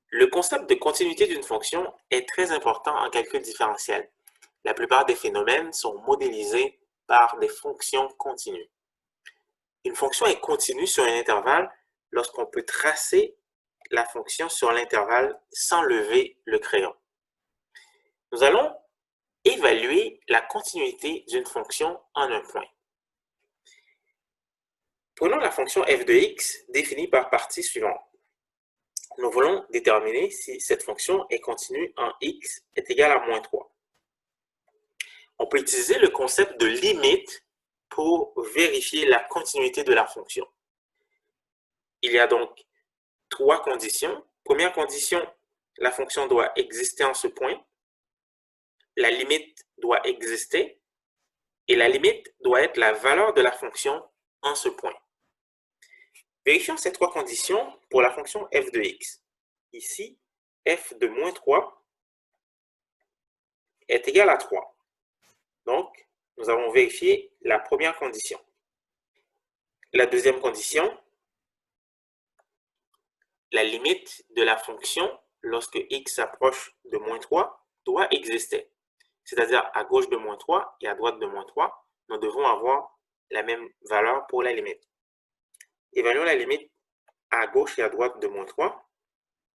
Le concept de continuité d'une fonction est très important en calcul différentiel. La plupart des phénomènes sont modélisés par des fonctions continues. Une fonction est continue sur un intervalle lorsqu'on peut tracer la fonction sur l'intervalle sans lever le crayon. Nous allons évaluer la continuité d'une fonction en un point. Prenons la fonction f de x définie par partie suivante. Nous voulons déterminer si cette fonction est continue en x est égal à moins 3. On peut utiliser le concept de limite pour vérifier la continuité de la fonction. Il y a donc 3 conditions. Première condition, la fonction doit exister en ce point. La limite doit exister. Et la limite doit être la valeur de la fonction en ce point. Vérifions ces 3 conditions pour la fonction f de x. Ici, f de moins 3 est égal à 3. Donc, nous avons vérifié la première condition. La deuxième condition, la limite de la fonction lorsque x s'approche de moins 3 doit exister. C'est-à-dire à gauche de moins 3 et à droite de moins 3, nous devons avoir la même valeur pour la limite. Évaluons la limite à gauche et à droite de moins 3.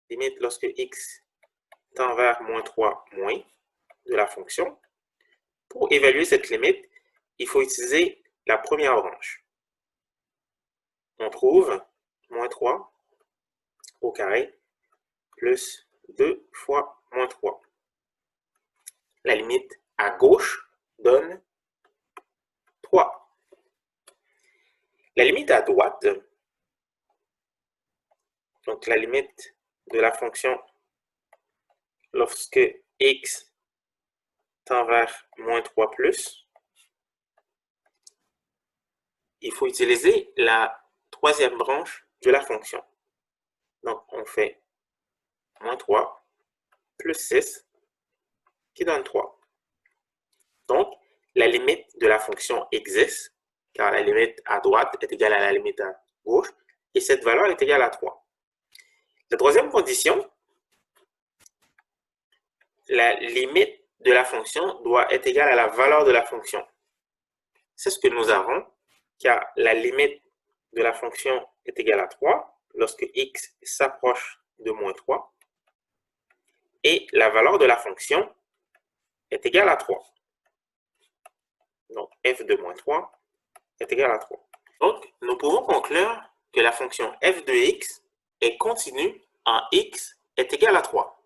Limite lorsque x tend vers moins 3 moins de la fonction. Pour évaluer cette limite, il faut utiliser la première branche. On trouve moins 3 au carré plus 2 fois moins 3. La limite à gauche donne 3. La limite à droite, donc la limite de la fonction lorsque x tend vers moins 3 plus, il faut utiliser la troisième branche de la fonction. Donc, on fait moins 3 plus 6 qui donne 3. Donc, la limite de la fonction existe, car la limite à droite est égale à la limite à gauche, et cette valeur est égale à 3. La troisième condition, la limite de la fonction doit être égale à la valeur de la fonction. C'est ce que nous avons, car la limite de la fonction est égale à 3 lorsque x s'approche de moins 3, et la valeur de la fonction est égale à 3. Donc, f de moins 3 est égal à 3. Donc, nous pouvons conclure que la fonction f de x est continue en x est égal à 3.